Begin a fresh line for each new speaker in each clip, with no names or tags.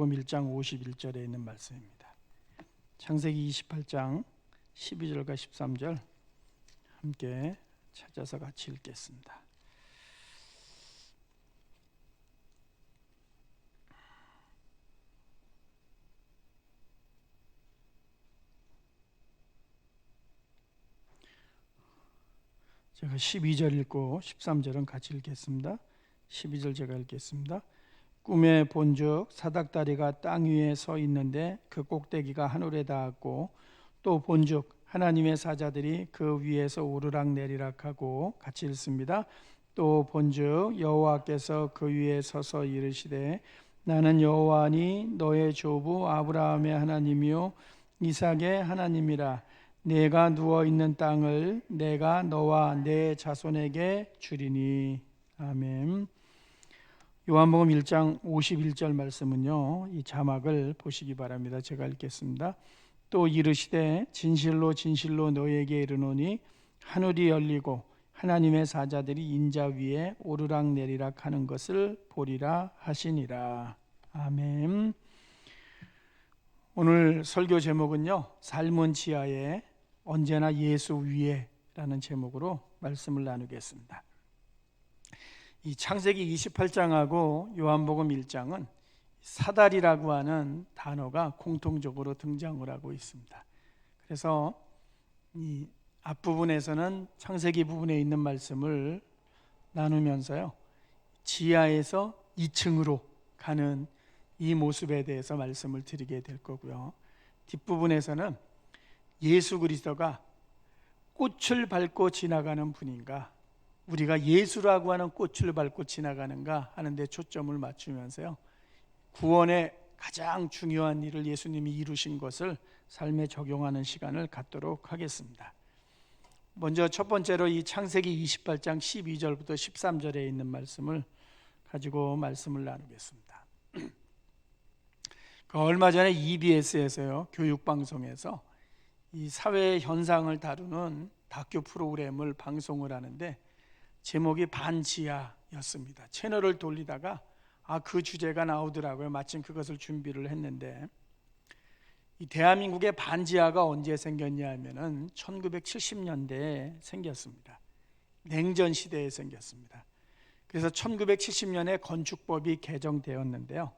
요한복음 1장 51절에 있는 말씀입니다. 창세기 28장 12절과 13절 함께 찾아서 같이 읽겠습니다. 제가 12절 읽고 13절은 같이 읽겠습니다. 12절 제가 읽겠습니다. 꿈에 본즉 사닥다리가 땅 위에 서 있는데 그 꼭대기가 하늘에 닿았고, 또 본즉 하나님의 사자들이 그 위에서 오르락 내리락 하고, 같이 읽습니다. 또 본즉 여호와께서 그 위에 서서 이르시되 나는 여호와니 너의 조부 아브라함의 하나님이요 이삭의 하나님이라. 내가 누워 있는 땅을 내가 너와 내 자손에게 주리니. 아멘. 요한복음 1장 51절 말씀은요, 이 자막을 보시기 바랍니다. 제가 읽겠습니다. 또 이르시되 진실로 진실로 너희에게 이르노니 하늘이 열리고 하나님의 사자들이 인자 위에 오르락 내리락 하는 것을 보리라 하시니라. 아멘. 오늘 설교 제목은요, 삶은 지하에 언제나 예수 위에 라는 제목으로 말씀을 나누겠습니다. 이 창세기 28장하고 요한복음 1장은 사다리라고 하는 단어가 공통적으로 등장을 하고 있습니다. 그래서 이 앞부분에서는 창세기 부분에 있는 말씀을 나누면서요, 지하에서 2층으로 가는 이 모습에 대해서 말씀을 드리게 될 거고요, 뒷부분에서는 예수 그리스도가 꽃을 밟고 지나가는 분인가, 우리가 예수라고 하는 꽃을 밟고 지나가는가 하는 데 초점을 맞추면서요, 구원의 가장 중요한 일을 예수님이 이루신 것을 삶에 적용하는 시간을 갖도록 하겠습니다. 먼저 첫 번째로 이 창세기 28장 12절부터 13절에 있는 말씀을 가지고 말씀을 나누겠습니다. 얼마 전에 EBS에서요, 교육방송에서 이 사회 현상을 다루는 다큐 프로그램을 방송을 하는데 제목이 반지하였습니다. 채널을 돌리다가 그 주제가 나오더라고요. 마침 그것을 준비를 했는데, 이 대한민국의 반지하가 언제 생겼냐 하면은 1970년대에 생겼습니다. 냉전 시대에 생겼습니다. 그래서 1970년에 건축법이 개정되었는데요,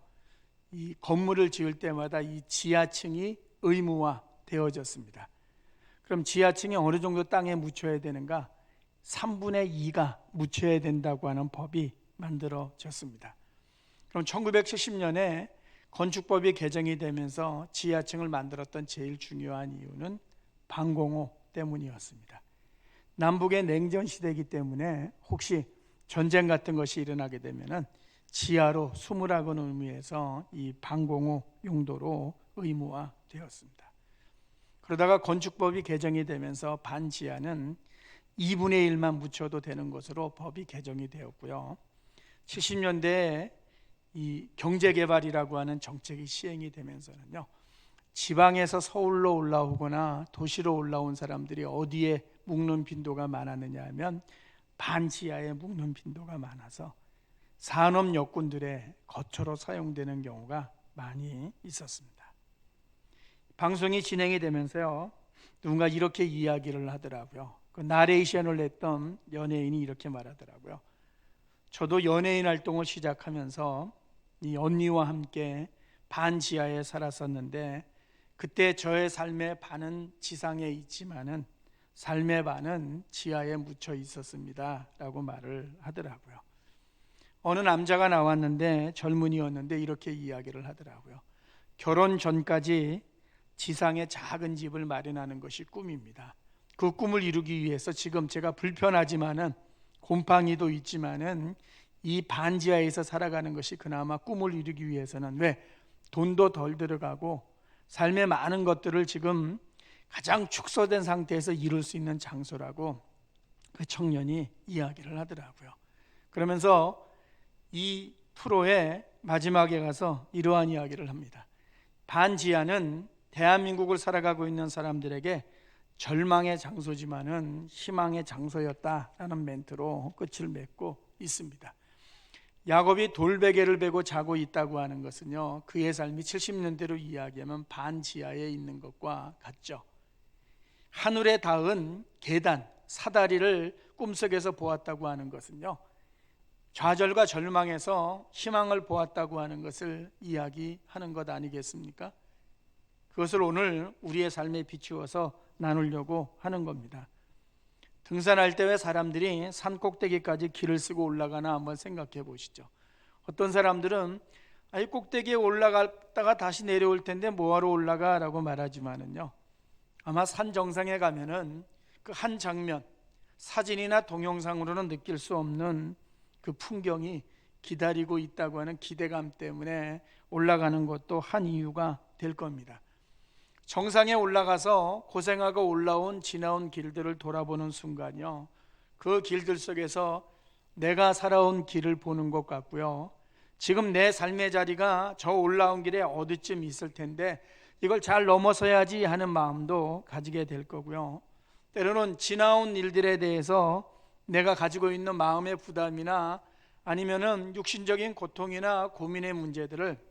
이 건물을 지을 때마다 이 지하층이 의무화 되어졌습니다. 그럼 지하층이 어느 정도 땅에 묻혀야 되는가? 3분의 2가 묻혀야 된다고 하는 법이 만들어졌습니다. 그럼 1970년에 건축법이 개정이 되면서 지하층을 만들었던 제일 중요한 이유는 방공호 때문이었습니다. 남북의 냉전 시대이기 때문에 혹시 전쟁 같은 것이 일어나게 되면은 지하로 숨으라고는 의미에서 이 방공호 용도로 의무화되었습니다. 그러다가 건축법이 개정이 되면서 반지하는 2분의 1만 묻혀도 되는 것으로 법이 개정이 되었고요, 70년대에 이 경제개발이라고 하는 정책이 시행이 되면서는요, 지방에서 서울로 올라오거나 도시로 올라온 사람들이 어디에 묵는 빈도가 많았느냐 하면 반지하에 묵는 빈도가 많아서 산업 여군들의 거처로 사용되는 경우가 많이 있었습니다. 방송이 진행이 되면서요, 누군가 이렇게 이야기를 하더라고요. 그 나레이션을 했던 연예인이 이렇게 말하더라고요. 저도 연예인 활동을 시작하면서 이 언니와 함께 반지하에 살았었는데, 그때 저의 삶의 반은 지상에 있지만은 삶의 반은 지하에 묻혀 있었습니다 라고 말을 하더라고요. 어느 남자가 나왔는데, 젊은이였는데 이렇게 이야기를 하더라고요. 결혼 전까지 지상에 작은 집을 마련하는 것이 꿈입니다. 그 꿈을 이루기 위해서 지금 제가 불편하지만은 곰팡이도 있지만은 이 반지하에서 살아가는 것이 그나마 꿈을 이루기 위해서는, 왜? 돈도 덜 들어가고 삶의 많은 것들을 지금 가장 축소된 상태에서 이룰 수 있는 장소라고 그 청년이 이야기를 하더라고요. 그러면서 이 프로의 마지막에 가서 이러한 이야기를 합니다. 반지하는 대한민국을 살아가고 있는 사람들에게 절망의 장소지만은 희망의 장소였다라는 멘트로 끝을 맺고 있습니다. 야곱이 돌베개를 베고 자고 있다고 하는 것은요, 그의 삶이 70년대로 이야기하면 반지하에 있는 것과 같죠. 하늘에 닿은 계단, 사다리를 꿈속에서 보았다고 하는 것은요, 좌절과 절망에서 희망을 보았다고 하는 것을 이야기하는 것 아니겠습니까? 그것을 오늘 우리의 삶에 비추어서 나누려고 하는 겁니다. 등산할 때 왜 사람들이 산 꼭대기까지 길을 쓰고 올라가나 한번 생각해 보시죠. 어떤 사람들은 이 꼭대기에 올라갔다가 다시 내려올 텐데 뭐하러 올라가? 라고 말하지만은요, 아마 산 정상에 가면은 그 한 장면, 사진이나 동영상으로는 느낄 수 없는 그 풍경이 기다리고 있다고 하는 기대감 때문에 올라가는 것도 한 이유가 될 겁니다. 정상에 올라가서 고생하고 올라온 지나온 길들을 돌아보는 순간요, 그 길들 속에서 내가 살아온 길을 보는 것 같고요, 지금 내 삶의 자리가 저 올라온 길에 어디쯤 있을 텐데 이걸 잘 넘어서야지 하는 마음도 가지게 될 거고요, 때로는 지나온 일들에 대해서 내가 가지고 있는 마음의 부담이나 아니면은 육신적인 고통이나 고민의 문제들을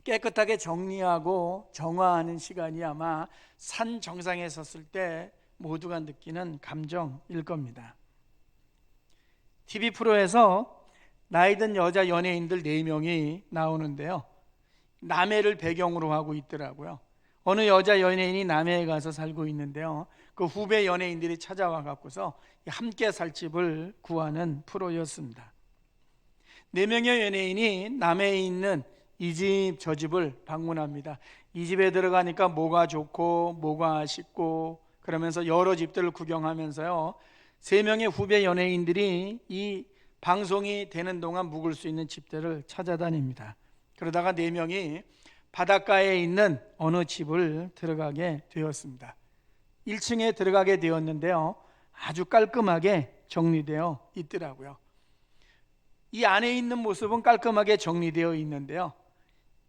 깨끗하게 정리하고 정화하는 시간이 아마 산 정상에 섰을 때 모두가 느끼는 감정일 겁니다. TV 프로에서 나이 든 여자 연예인들 4명이 나오는데요, 남해를 배경으로 하고 있더라고요. 어느 여자 연예인이 남해에 가서 살고 있는데요, 그 후배 연예인들이 찾아와 갖고서 함께 살 집을 구하는 프로였습니다. 4명의 연예인이 남해에 있는 이 집 저 집을 방문합니다. 이 집에 들어가니까 뭐가 좋고 뭐가 아쉽고 그러면서 여러 집들을 구경하면서요, 3명의 후배 연예인들이 이 방송이 되는 동안 묵을 수 있는 집들을 찾아다닙니다. 그러다가 4명이 바닷가에 있는 어느 집을 들어가게 되었습니다. 1층에 들어가게 되었는데요, 아주 깔끔하게 정리되어 있더라고요. 이 안에 있는 모습은 깔끔하게 정리되어 있는데요,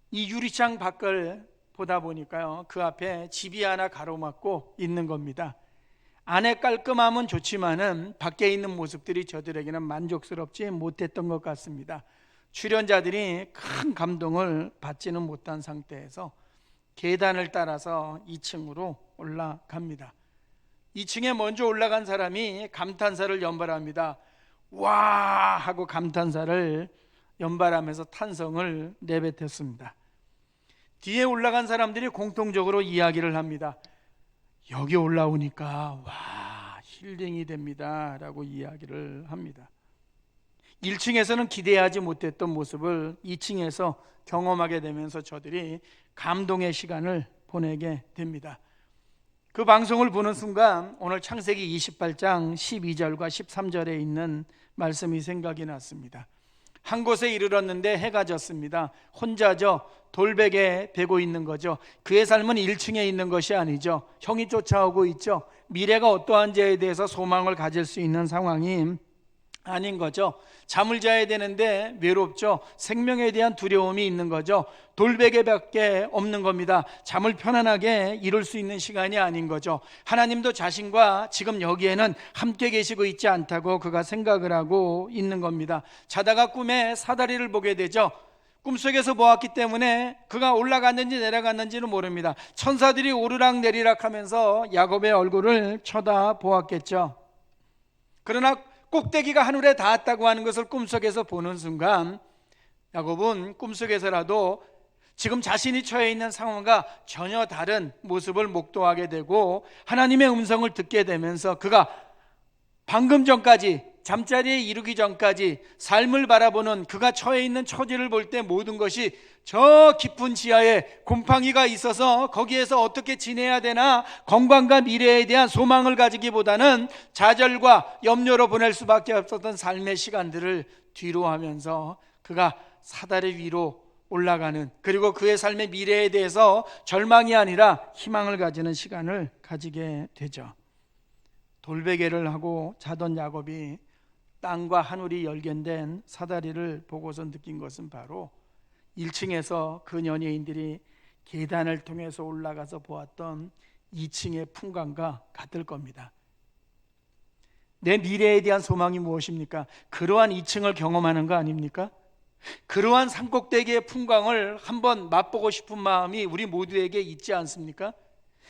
이 유리창 밖을 보다 보니까요, 그 앞에 집이 하나 가로막고 있는 겁니다. 안에 깔끔함은 좋지만은 밖에 있는 모습들이 저들에게는 만족스럽지 못했던 것 같습니다. 출연자들이 큰 감동을 받지는 못한 상태에서 계단을 따라서 2층으로 올라갑니다. 2층에 먼저 올라간 사람이 감탄사를 연발합니다. 와! 하고 감탄사를 연발하면서 탄성을 내뱉었습니다. 뒤에 올라간 사람들이 공통적으로 이야기를 합니다. 여기 올라오니까 와, 힐링이 됩니다 라고 이야기를 합니다. 1층에서는 기대하지 못했던 모습을 2층에서 경험하게 되면서 저들이 감동의 시간을 보내게 됩니다. 그 방송을 보는 순간 오늘 창세기 28장 12절과 13절에 있는 말씀이 생각이 났습니다. 한 곳에 이르렀는데 해가 졌습니다. 혼자죠. 돌베개 베고 있는 거죠. 그의 삶은 1층에 있는 것이 아니죠. 형이 쫓아오고 있죠. 미래가 어떠한지에 대해서 소망을 가질 수 있는 상황이 아닌 거죠. 잠을 자야 되는데 외롭죠. 생명에 대한 두려움이 있는 거죠. 돌베개밖에 없는 겁니다. 잠을 편안하게 이룰 수 있는 시간이 아닌 거죠. 하나님도 자신과 지금 여기에는 함께 계시고 있지 않다고 그가 생각을 하고 있는 겁니다. 자다가 꿈에 사다리를 보게 되죠. 꿈속에서 보았기 때문에 그가 올라갔는지 내려갔는지는 모릅니다. 천사들이 오르락 내리락 하면서 야곱의 얼굴을 쳐다보았겠죠. 그러나 꼭대기가 하늘에 닿았다고 하는 것을 꿈속에서 보는 순간 야곱은 꿈속에서라도 지금 자신이 처해 있는 상황과 전혀 다른 모습을 목도하게 되고 하나님의 음성을 듣게 되면서 그가 방금 전까지 잠자리에 이르기 전까지 삶을 바라보는 그가 처해 있는 처지를 볼 때 모든 것이 저 깊은 지하에 곰팡이가 있어서 거기에서 어떻게 지내야 되나 건강과 미래에 대한 소망을 가지기보다는 좌절과 염려로 보낼 수밖에 없었던 삶의 시간들을 뒤로 하면서 그가 사다리 위로 올라가는, 그리고 그의 삶의 미래에 대해서 절망이 아니라 희망을 가지는 시간을 가지게 되죠. 돌베개를 하고 자던 야곱이 땅과 하늘이 열견된 사다리를 보고서 느낀 것은 바로 1층에서 그 연예인들이 계단을 통해서 올라가서 보았던 2층의 풍광과 같을 겁니다. 내 미래에 대한 소망이 무엇입니까? 그러한 2층을 경험하는 거 아닙니까? 그러한 산꼭대기의 풍광을 한번 맛보고 싶은 마음이 우리 모두에게 있지 않습니까?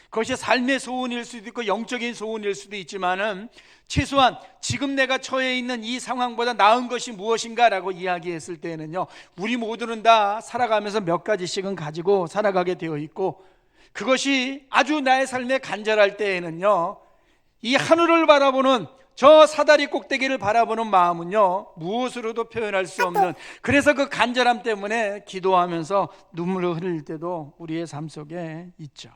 그것이 삶의 소원일 수도 있고 영적인 소원일 수도 있지만은 최소한 지금 내가 처해 있는 이 상황보다 나은 것이 무엇인가라고 이야기했을 때는요, 우리 모두는 다 살아가면서 몇 가지씩은 가지고 살아가게 되어 있고, 그것이 아주 나의 삶에 간절할 때에는요, 이 하늘을 바라보는 저 사다리 꼭대기를 바라보는 마음은요, 무엇으로도 표현할 수 없는, 그래서 그 간절함 때문에 기도하면서 눈물을 흘릴 때도 우리의 삶 속에 있죠.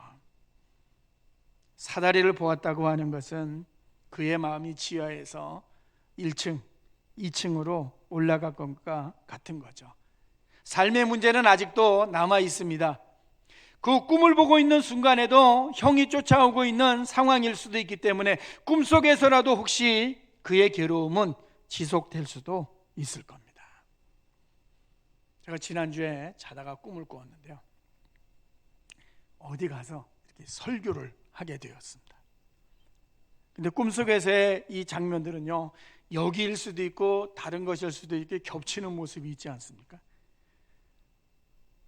사다리를 보았다고 하는 것은 그의 마음이 지하에서 1층, 2층으로 올라갈 것과 같은 거죠. 삶의 문제는 아직도 남아 있습니다. 그 꿈을 보고 있는 순간에도 형이 쫓아오고 있는 상황일 수도 있기 때문에 꿈속에서라도 혹시 그의 괴로움은 지속될 수도 있을 겁니다. 제가 지난주에 자다가 꿈을 꾸었는데요, 어디 가서 이렇게 설교를 하게 되었습니다. 근데 꿈속에서의 이 장면들은요, 여기일 수도 있고 다른 것일 수도 있고 겹치는 모습이 있지 않습니까?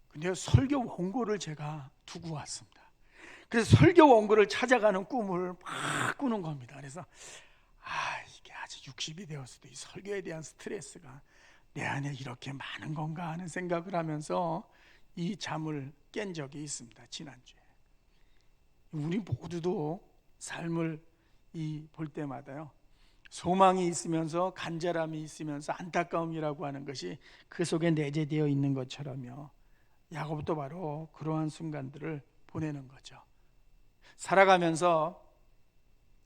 근데 설교 원고를 제가 두고 왔습니다. 그래서 설교 원고를 찾아가는 꿈을 막 꾸는 겁니다. 그래서 이게 아직 60이 되었어도 이 설교에 대한 스트레스가 내 안에 이렇게 많은 건가 하는 생각을 하면서 이 잠을 깬 적이 있습니다. 지난주에. 우리 모두도 삶을 볼 때마다요, 소망이 있으면서 간절함이 있으면서 안타까움이라고 하는 것이 그 속에 내재되어 있는 것처럼요, 야곱도 바로 그러한 순간들을 보내는 거죠. 살아가면서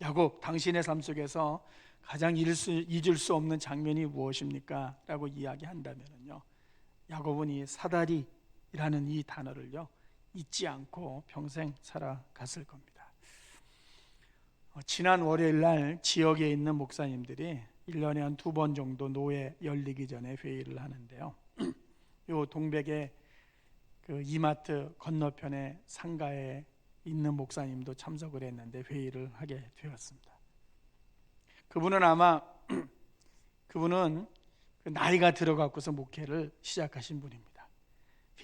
야곱, 당신의 삶 속에서 가장 잊을 수 없는 장면이 무엇입니까? 라고 이야기한다면요, 야곱은 이 사다리라는 이 단어를요, 잊지 않고 평생 살아갔을 겁니다. 지난 월요일 날 지역에 있는 목사님들이 1년에 한 2번 정도 노회 열리기 전에 회의를 하는데요, 요 동백의 그 이마트 건너편에 상가에 있는 목사님도 참석을 했는데 회의를 하게 되었습니다. 그분은 나이가 들어갖고서 목회를 시작하신 분입니다.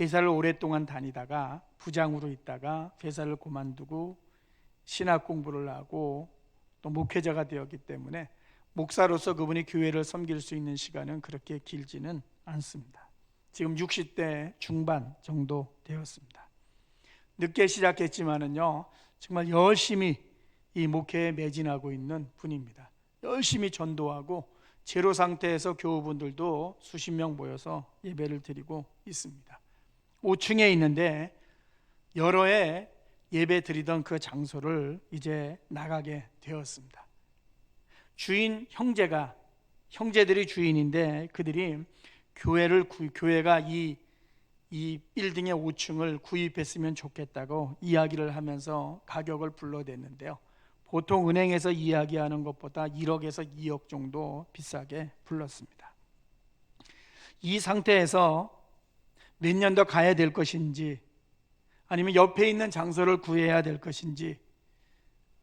회사를 오랫동안 다니다가 부장으로 있다가 회사를 그만두고 신학 공부를 하고 또 목회자가 되었기 때문에 목사로서 그분이 교회를 섬길 수 있는 시간은 그렇게 길지는 않습니다. 지금 60대 중반 정도 되었습니다. 늦게 시작했지만은요, 정말 열심히 이 목회에 매진하고 있는 분입니다. 열심히 전도하고 제로 상태에서 교우분들도 수십 명 모여서 예배를 드리고 있습니다. 5층에 있는데 여러 해 예배 드리던 그 장소를 이제 나가게 되었습니다. 형제들이 주인인데 그들이 교회가 이 빌딩의 5층을 구입했으면 좋겠다고 이야기를 하면서 가격을 불러댔는데요, 보통 은행에서 이야기하는 것보다 1억에서 2억 정도 비싸게 불렀습니다. 이 상태에서 몇 년 더 가야 될 것인지, 아니면 옆에 있는 장소를 구해야 될 것인지,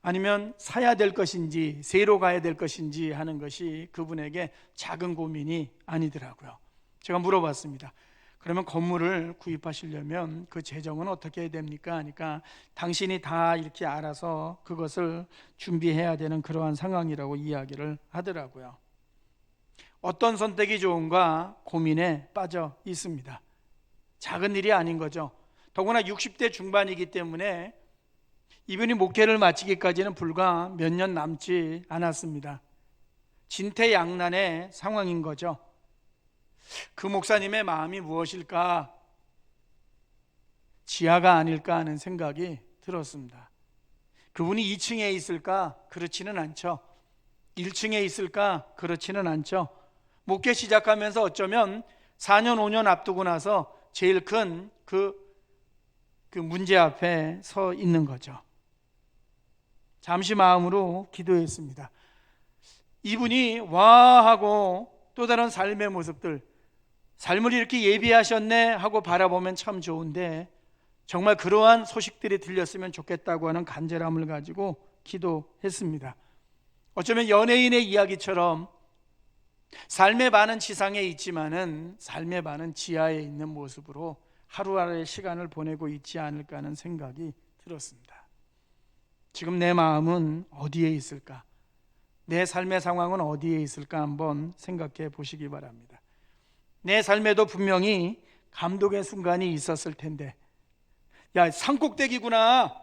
아니면 사야 될 것인지 새로 가야 될 것인지 하는 것이 그분에게 작은 고민이 아니더라고요. 제가 물어봤습니다. 그러면 건물을 구입하시려면 그 재정은 어떻게 해야 됩니까? 하니까 당신이 다 이렇게 알아서 그것을 준비해야 되는 그러한 상황이라고 이야기를 하더라고요. 어떤 선택이 좋은가 고민에 빠져 있습니다. 작은 일이 아닌 거죠. 더구나 60대 중반이기 때문에 이분이 목회를 마치기까지는 불과 몇 년 남지 않았습니다. 진퇴양난의 상황인 거죠. 그 목사님의 마음이 무엇일까? 지하가 아닐까 하는 생각이 들었습니다. 그분이 2층에 있을까? 그렇지는 않죠. 1층에 있을까? 그렇지는 않죠. 목회 시작하면서 어쩌면 4년 5년 앞두고 나서 제일 큰 그 문제 앞에 서 있는 거죠. 잠시 마음으로 기도했습니다. 이분이 와 하고 또 다른 삶의 모습들, 삶을 이렇게 예비하셨네 하고 바라보면 참 좋은데 정말 그러한 소식들이 들렸으면 좋겠다고 하는 간절함을 가지고 기도했습니다. 어쩌면 연예인의 이야기처럼 삶의 반은 지상에 있지만은 삶의 반은 지하에 있는 모습으로 하루하루의 시간을 보내고 있지 않을까 하는 생각이 들었습니다. 지금 내 마음은 어디에 있을까? 내 삶의 상황은 어디에 있을까 한번 생각해 보시기 바랍니다. 내 삶에도 분명히 감동의 순간이 있었을 텐데, 야, 산꼭대기구나,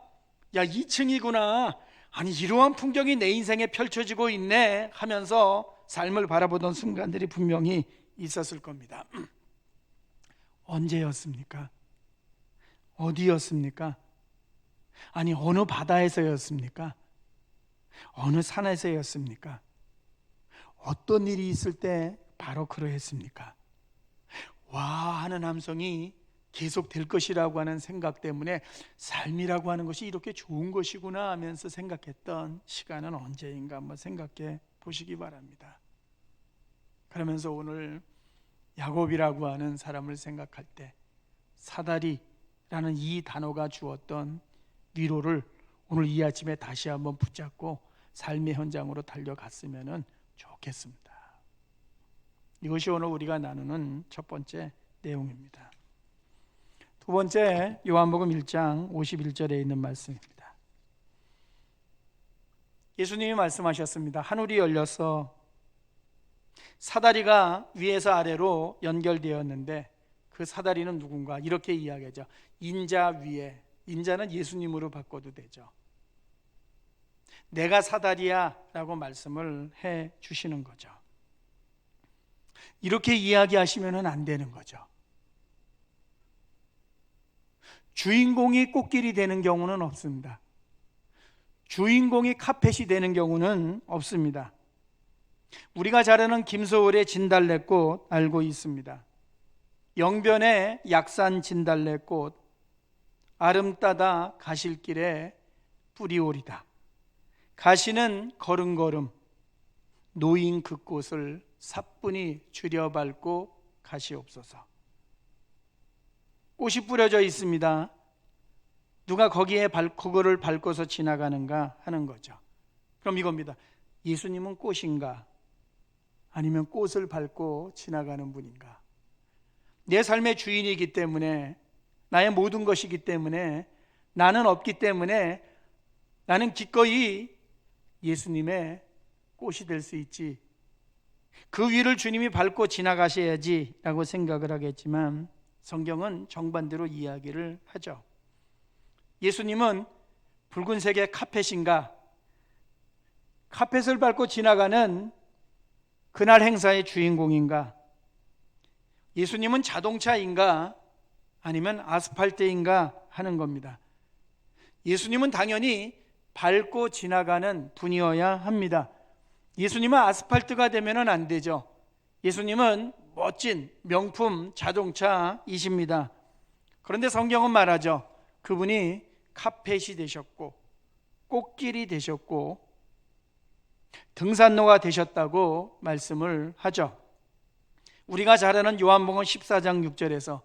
야, 2층이구나, 아니 이러한 풍경이 내 인생에 펼쳐지고 있네 하면서 삶을 바라보던 순간들이 분명히 있었을 겁니다. 언제였습니까? 어디였습니까? 아니 어느 바다에서였습니까? 어느 산에서였습니까? 어떤 일이 있을 때 바로 그러했습니까? 와 하는 함성이 계속 될 것이라고 하는 생각 때문에 삶이라고 하는 것이 이렇게 좋은 것이구나 하면서 생각했던 시간은 언제인가 한번 생각해 보시기 바랍니다. 그러면서 오늘 야곱이라고 하는 사람을 생각할 때 사다리라는 이 단어가 주었던 위로를 오늘 이 아침에 다시 한번 붙잡고 삶의 현장으로 달려갔으면 좋겠습니다. 이것이 오늘 우리가 나누는 첫 번째 내용입니다. 두 번째, 요한복음 1장 51절에 있는 말씀입니다. 예수님이 말씀하셨습니다. 하늘이 열려서 사다리가 위에서 아래로 연결되었는데 그 사다리는 누군가? 이렇게 이야기하죠. 인자 위에, 인자는 예수님으로 바꿔도 되죠. 내가 사다리야 라고 말씀을 해 주시는 거죠. 이렇게 이야기하시면 안 되는 거죠. 주인공이 꽃길이 되는 경우는 없습니다. 주인공이 카펫이 되는 경우는 없습니다. 우리가 잘 아는 김소월의 진달래꽃 알고 있습니다. 영변의 약산 진달래꽃, 아름따다 가실길에 뿌리오리다. 가시는 걸음걸음, 노인 그 꽃을 사뿐히 줄여밟고 가시옵소서. 꽃이 뿌려져 있습니다. 누가 그거를 밟고서 지나가는가 하는 거죠. 그럼 이겁니다. 예수님은 꽃인가? 아니면 꽃을 밟고 지나가는 분인가? 내 삶의 주인이기 때문에, 나의 모든 것이기 때문에, 나는 없기 때문에 나는 기꺼이 예수님의 꽃이 될 수 있지, 그 위를 주님이 밟고 지나가셔야지 라고 생각을 하겠지만 성경은 정반대로 이야기를 하죠. 예수님은 붉은색의 카펫인가? 카펫을 밟고 지나가는 그날 행사의 주인공인가? 예수님은 자동차인가? 아니면 아스팔트인가 하는 겁니다. 예수님은 당연히 밟고 지나가는 분이어야 합니다. 예수님은 아스팔트가 되면 안 되죠. 예수님은 멋진 명품 자동차이십니다. 그런데 성경은 말하죠. 그분이 카펫이 되셨고 꽃길이 되셨고 등산로가 되셨다고 말씀을 하죠. 우리가 잘 아는 요한복음 14장 6절에서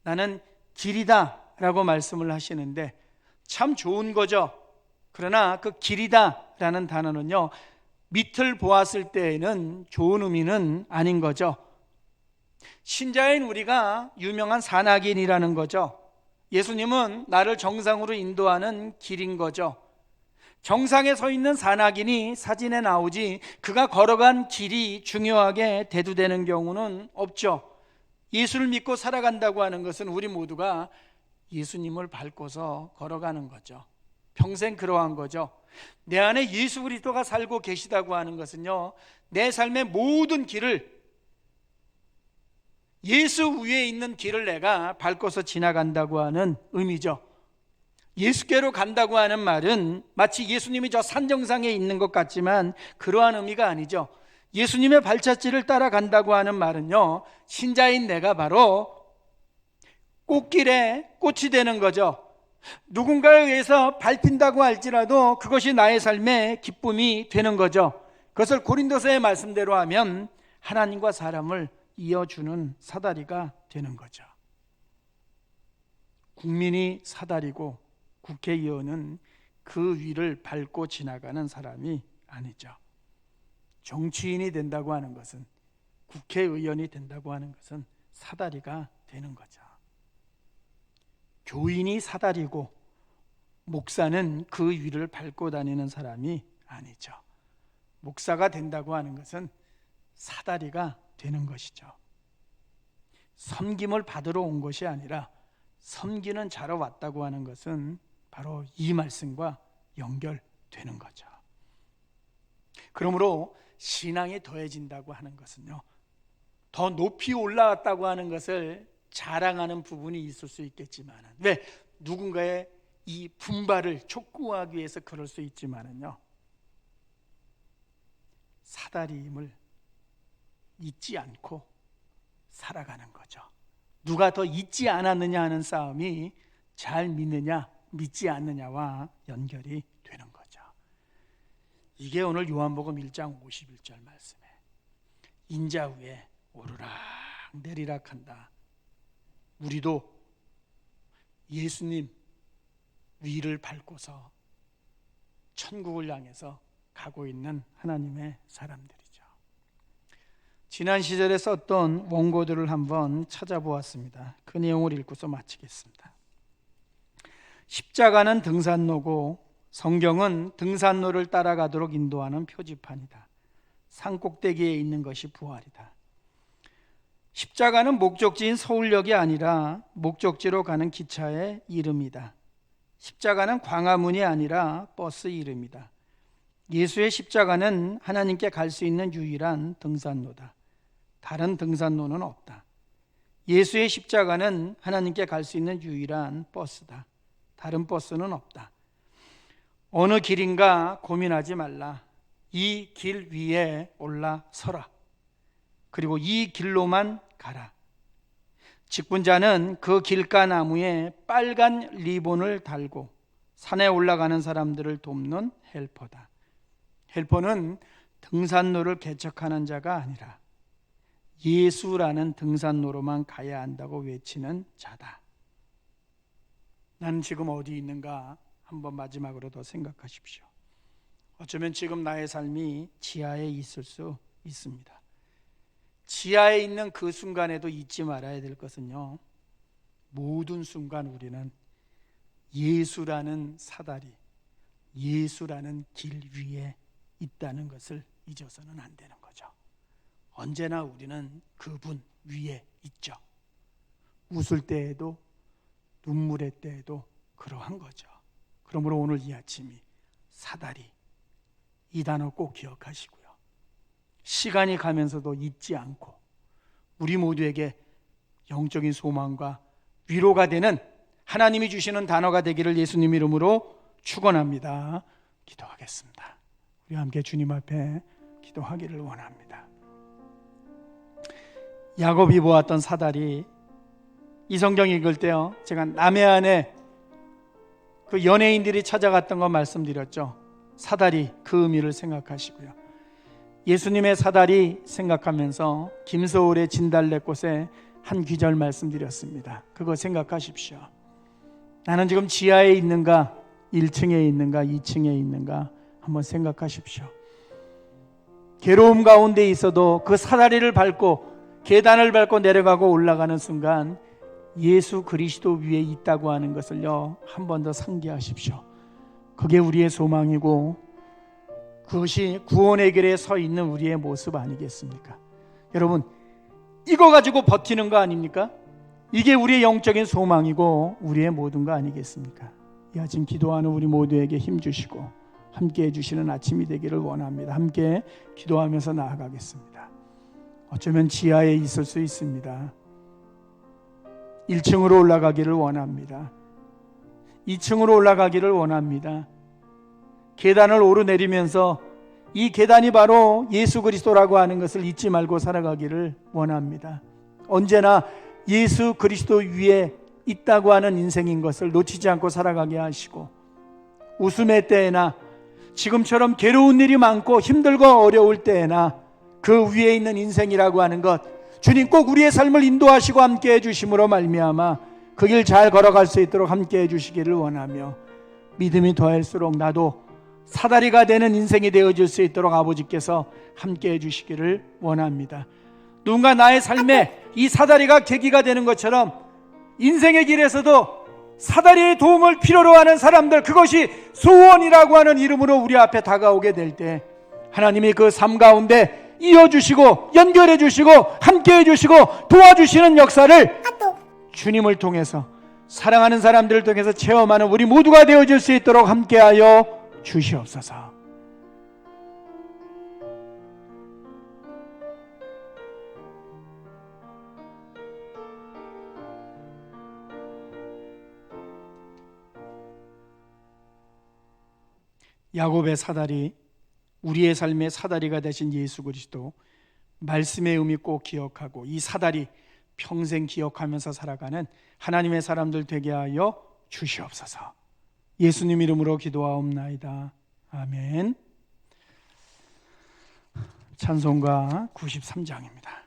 나는 길이다 라고 말씀을 하시는데 참 좋은 거죠. 그러나 그 길이다 라는 단어는요, 밑을 보았을 때에는 좋은 의미는 아닌 거죠. 신자인 우리가 유명한 산악인이라는 거죠. 예수님은 나를 정상으로 인도하는 길인 거죠. 정상에 서 있는 산악인이 사진에 나오지 그가 걸어간 길이 중요하게 대두되는 경우는 없죠. 예수를 믿고 살아간다고 하는 것은 우리 모두가 예수님을 밟고서 걸어가는 거죠. 평생 그러한 거죠. 내 안에 예수 그리스도가 살고 계시다고 하는 것은요, 내 삶의 모든 길을, 예수 위에 있는 길을 내가 밟고서 지나간다고 하는 의미죠. 예수께로 간다고 하는 말은 마치 예수님이 저 산정상에 있는 것 같지만 그러한 의미가 아니죠. 예수님의 발자취를 따라간다고 하는 말은요, 신자인 내가 바로 꽃길에 꽃이 되는 거죠. 누군가에 의해서 밟힌다고 할지라도 그것이 나의 삶의 기쁨이 되는 거죠. 그것을 고린도서의 말씀대로 하면 하나님과 사람을 이어주는 사다리가 되는 거죠. 국민이 사다리고 국회의원은 그 위를 밟고 지나가는 사람이 아니죠. 정치인이 된다고 하는 것은, 국회의원이 된다고 하는 것은 사다리가 되는 거죠. 교인이 사다리고 목사는 그 위를 밟고 다니는 사람이 아니죠. 목사가 된다고 하는 것은 사다리가 되는 것이죠. 섬김을 받으러 온 것이 아니라 섬기는 자로 왔다고 하는 것은 바로 이 말씀과 연결되는 거죠. 그러므로 신앙이 더해진다고 하는 것은요, 더 높이 올라왔다고 하는 것을 자랑하는 부분이 있을 수 있겠지만, 왜? 누군가의 이 분발을 촉구하기 위해서 그럴 수 있지만은요, 사다리임을 잊지 않고 살아가는 거죠. 누가 더 잊지 않았느냐 하는 싸움이 잘 믿느냐 믿지 않느냐와 연결이 되는 거죠. 이게 오늘 요한복음 1장 51절 말씀에 인자 위에 오르락 내리락 한다. 우리도 예수님 위를 밟고서 천국을 향해서 가고 있는 하나님의 사람들이죠. 지난 시절에 썼던 원고들을 한번 찾아보았습니다. 그 내용을 읽고서 마치겠습니다. 십자가는 등산로고 성경은 등산로를 따라가도록 인도하는 표지판이다. 산꼭대기에 있는 것이 부활이다. 십자가는 목적지인 서울역이 아니라 목적지로 가는 기차의 이름이다. 십자가는 광화문이 아니라 버스 이름이다. 예수의 십자가는 하나님께 갈 수 있는 유일한 등산로다. 다른 등산로는 없다. 예수의 십자가는 하나님께 갈 수 있는 유일한 버스다. 다른 버스는 없다. 어느 길인가 고민하지 말라. 이 길 위에 올라서라. 그리고 이 길로만 가라. 직분자는 그 길가 나무에 빨간 리본을 달고 산에 올라가는 사람들을 돕는 헬퍼다. 헬퍼는 등산로를 개척하는 자가 아니라 예수라는 등산로로만 가야 한다고 외치는 자다. 나는 지금 어디 있는가 한번 마지막으로 더 생각하십시오. 어쩌면 지금 나의 삶이 지하에 있을 수 있습니다. 지하에 있는 그 순간에도 잊지 말아야 될 것은요, 모든 순간 우리는 예수라는 사다리, 예수라는 길 위에 있다는 것을 잊어서는 안 되는 거죠. 언제나 우리는 그분 위에 있죠. 웃을 때에도 눈물의 때에도 그러한 거죠. 그러므로 오늘 이 아침이 사다리, 이 단어 꼭 기억하시고요. 시간이 가면서도 잊지 않고 우리 모두에게 영적인 소망과 위로가 되는 하나님이 주시는 단어가 되기를 예수님 이름으로 축원합니다. 기도하겠습니다. 우리 함께 주님 앞에 기도하기를 원합니다. 야곱이 보았던 사다리, 이 성경 읽을 때요, 제가 남해안에 그 연예인들이 찾아갔던 거 말씀드렸죠. 사다리, 그 의미를 생각하시고요. 예수님의 사다리 생각하면서 김서울의 진달래꽃에 한 귀절 말씀드렸습니다. 그거 생각하십시오. 나는 지금 지하에 있는가, 1층에 있는가, 2층에 있는가 한번 생각하십시오. 괴로움 가운데 있어도 그 사다리를 밟고 계단을 밟고 내려가고 올라가는 순간 예수 그리스도 위에 있다고 하는 것을요, 한 번 더 상기하십시오. 그게 우리의 소망이고 그것이 구원의 길에 서 있는 우리의 모습 아니겠습니까? 여러분, 이거 가지고 버티는 거 아닙니까? 이게 우리의 영적인 소망이고 우리의 모든 거 아니겠습니까? 이 아침 기도하는 우리 모두에게 힘 주시고 함께 해주시는 아침이 되기를 원합니다. 함께 기도하면서 나아가겠습니다. 어쩌면 지하에 있을 수 있습니다. 1층으로 올라가기를 원합니다. 2층으로 올라가기를 원합니다. 계단을 오르내리면서 이 계단이 바로 예수 그리스도라고 하는 것을 잊지 말고 살아가기를 원합니다. 언제나 예수 그리스도 위에 있다고 하는 인생인 것을 놓치지 않고 살아가게 하시고, 웃음의 때에나 지금처럼 괴로운 일이 많고 힘들고 어려울 때에나 그 위에 있는 인생이라고 하는 것, 주님 꼭 우리의 삶을 인도하시고 함께 해주심으로 말미암아 그 길 잘 걸어갈 수 있도록 함께 해주시기를 원하며, 믿음이 더할수록 나도 사다리가 되는 인생이 되어질 수 있도록 아버지께서 함께해 주시기를 원합니다. 누군가 나의 삶에 이 사다리가 계기가 되는 것처럼 인생의 길에서도 사다리의 도움을 필요로 하는 사람들, 그것이 소원이라고 하는 이름으로 우리 앞에 다가오게 될 때 하나님이 그 삶 가운데 이어주시고 연결해 주시고 함께해 주시고 도와주시는 역사를 주님을 통해서, 사랑하는 사람들을 통해서 체험하는 우리 모두가 되어질 수 있도록 함께하여 주시옵소서. 야곱의 사다리, 우리의 삶의 사다리가 되신 예수 그리스도, 말씀의 의미 꼭 기억하고 이 사다리 평생 기억하면서 살아가는 하나님의 사람들 되게 하여 주시옵소서. 예수님 이름으로 기도하옵나이다. 아멘. 찬송가 93장입니다.